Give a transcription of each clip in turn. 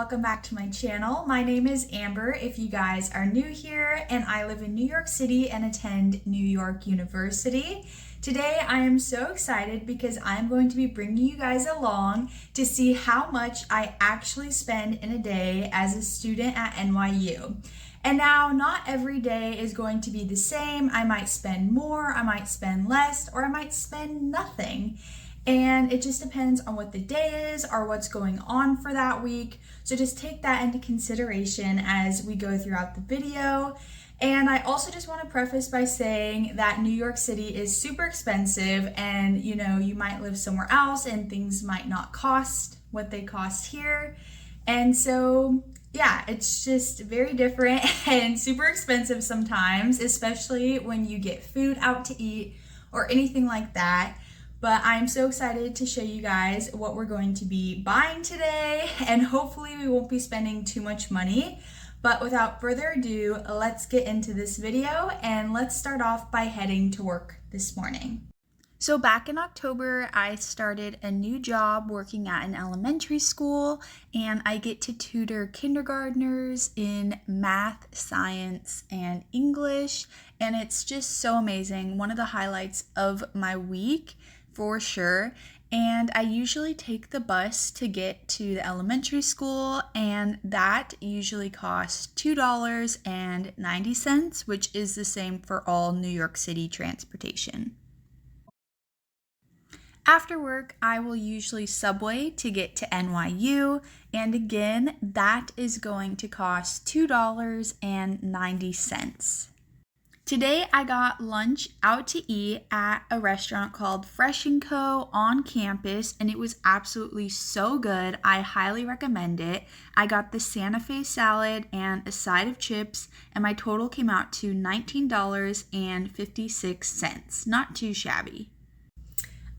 welcome back to my channel. My name is Amber if you guys are new here, and I live in New York City and attend New York University. Today I am so excited because I'm going to be bringing you guys along to see how much I actually spend in a day as a student at NYU. And now, not every day is going to be the same. I might spend more, I might spend less, or I might spend nothing. And it just depends on what the day is or what's going on for that week. So just take that into consideration as we go throughout the video. And I also just want to preface by saying that New York City is super expensive, and you might live somewhere else and things might not cost what they cost here. And so yeah, it's just very different and super expensive sometimes, especially when you get food out to eat or anything like that. But I'm so excited to show you guys what we're going to be buying today, and hopefully we won't be spending too much money. But without further ado, let's get into this video, and let's start off by heading to work this morning. So back in October, I started a new job working at an elementary school, and I get to tutor kindergartners in math, science, and English, and it's just so amazing. One of the highlights of my week for sure. And I usually take the bus to get to the elementary school, and that usually costs $2.90, which is the same for all New York City transportation. After work, I will usually subway to get to NYU, and again, that is going to cost $2.90. Today I got lunch out to eat at a restaurant called Fresh & Co. on campus, and it was absolutely so good. I highly recommend it. I got the Santa Fe salad and a side of chips, and my total came out to $19.56. Not too shabby.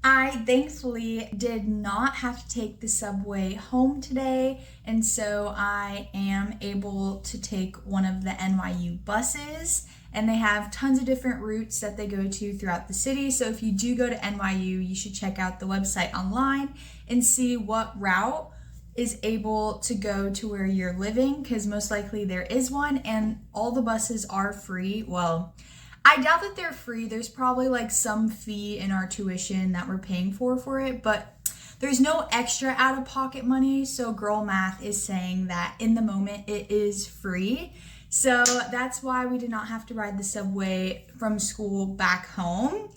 I thankfully did not have to take the subway home today, and so I am able to take one of the NYU buses, and they have tons of different routes that they go to throughout the city. So if you do go to NYU, you should check out the website online and see what route is able to go to where you're living, because most likely there is one, and all the buses are free. Well, I doubt that they're free. There's probably like some fee in our tuition that we're paying for it, but there's no extra out-of-pocket money. So girl math is saying that in the moment it is free. So that's why we did not have to ride the subway from school back home.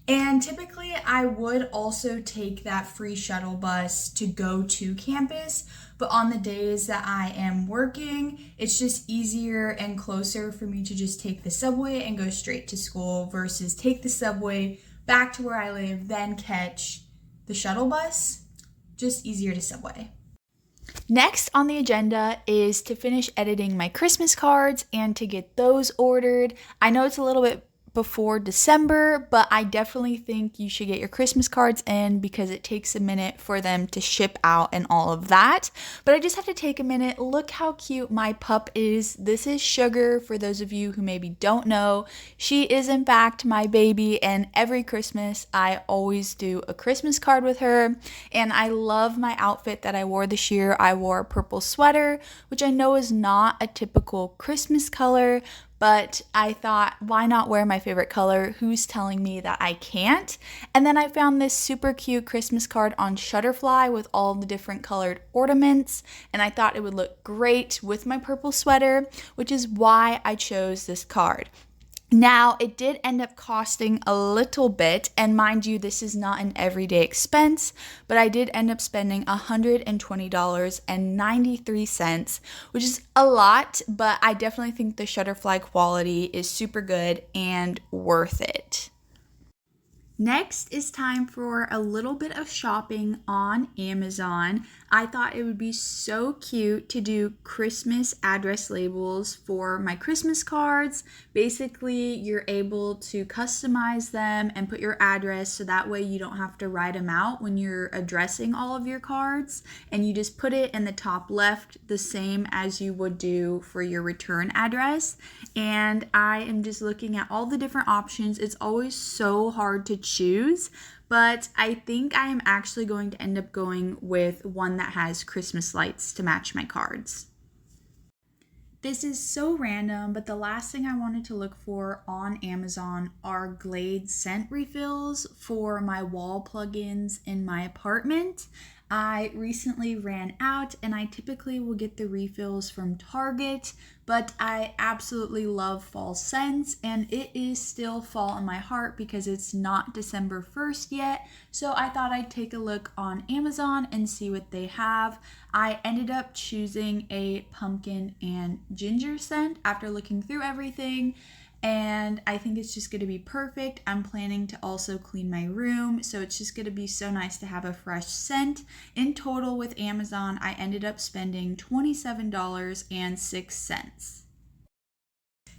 And typically I would also take that free shuttle bus to go to campus, but on the days that I am working, it's just easier and closer for me to just take the subway and go straight to school versus take the subway back to where I live, then catch the shuttle bus. Just easier to subway. Next on the agenda is to finish editing my Christmas cards and to get those ordered. I know it's a little bit before December, but I definitely think you should get your Christmas cards in because it takes a minute for them to ship out and all of that. But I just have to take a minute. Look how cute my pup is. This is Sugar, for those of you who maybe don't know. She is in fact my baby, and every Christmas I always do a Christmas card with her. And I love my outfit that I wore this year. I wore a purple sweater, which I know is not a typical Christmas color, but I thought, why not wear my favorite color? Who's telling me that I can't? And then I found this super cute Christmas card on Shutterfly with all the different colored ornaments, and I thought it would look great with my purple sweater, which is why I chose this card. Now, it did end up costing a little bit, and mind you, this is not an everyday expense, but I did end up spending $120.93, which is a lot, but I definitely think the Shutterfly quality is super good and worth it. Next is time for a little bit of shopping on Amazon. I thought it would be so cute to do Christmas address labels for my Christmas cards. Basically, you're able to customize them and put your address so that way you don't have to write them out when you're addressing all of your cards, and you just put it in the top left the same as you would do for your return address. And I am just looking at all the different options. It's always so hard to choose, but I think I am actually going to end up going with one that has Christmas lights to match my cards. This is so random, but the last thing I wanted to look for on Amazon are Glade scent refills for my wall plugins in my apartment. I recently ran out, and I typically will get the refills from Target, but I absolutely love fall scents, and it is still fall in my heart because it's not December 1st yet, so I thought I'd take a look on Amazon and see what they have. I ended up choosing a pumpkin and ginger scent after looking through everything, and I think it's just going to be perfect. I'm planning to also clean my room, so it's just going to be so nice to have a fresh scent. In total with Amazon, I ended up spending $27.06.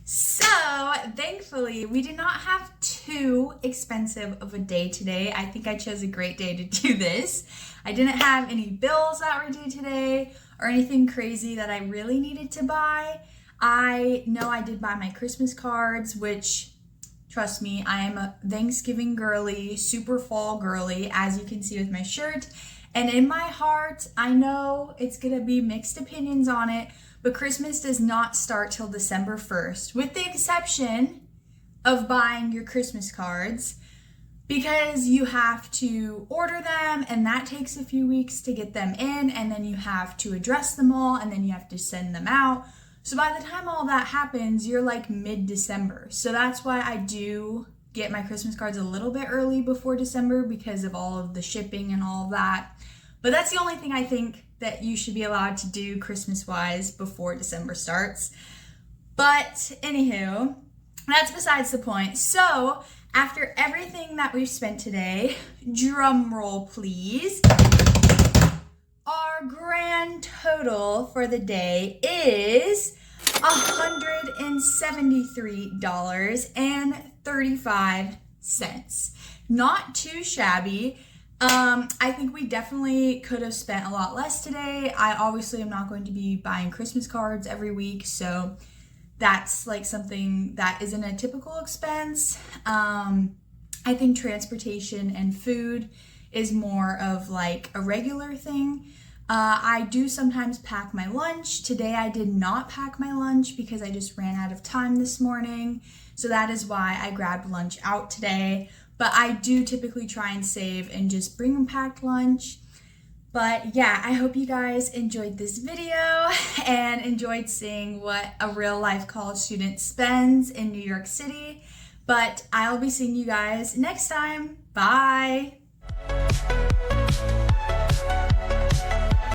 So, thankfully, we did not have too expensive of a day today. I think I chose a great day to do this. I didn't have any bills that were due today or anything crazy that I really needed to buy. I know I did buy my Christmas cards, which, trust me, I am a Thanksgiving girly, super fall girly, as you can see with my shirt. And in my heart, I know it's gonna be mixed opinions on it, but Christmas does not start till December 1st, with the exception of buying your Christmas cards, because you have to order them, and that takes a few weeks to get them in, and then you have to address them all, and then you have to send them out. So by the time all that happens, you're like mid-December. So that's why I do get my Christmas cards a little bit early before December, because of all of the shipping and all of that. But that's the only thing I think that you should be allowed to do Christmas-wise before December starts. But anywho, that's besides the point. So after everything that we've spent today, drum roll please, our grand total for the day is $173.35. Not too shabby. I think we definitely could have spent a lot less today. I obviously am not going to be buying Christmas cards every week, so that's like something that isn't a typical expense. I think transportation and food is more of like a regular thing. I do sometimes pack my lunch. Today I did not pack my lunch because I just ran out of time this morning. So that is why I grabbed lunch out today. But I do typically try and save and just bring a packed lunch. But yeah, I hope you guys enjoyed this video and enjoyed seeing what a real life college student spends in New York City. But I'll be seeing you guys next time. Bye!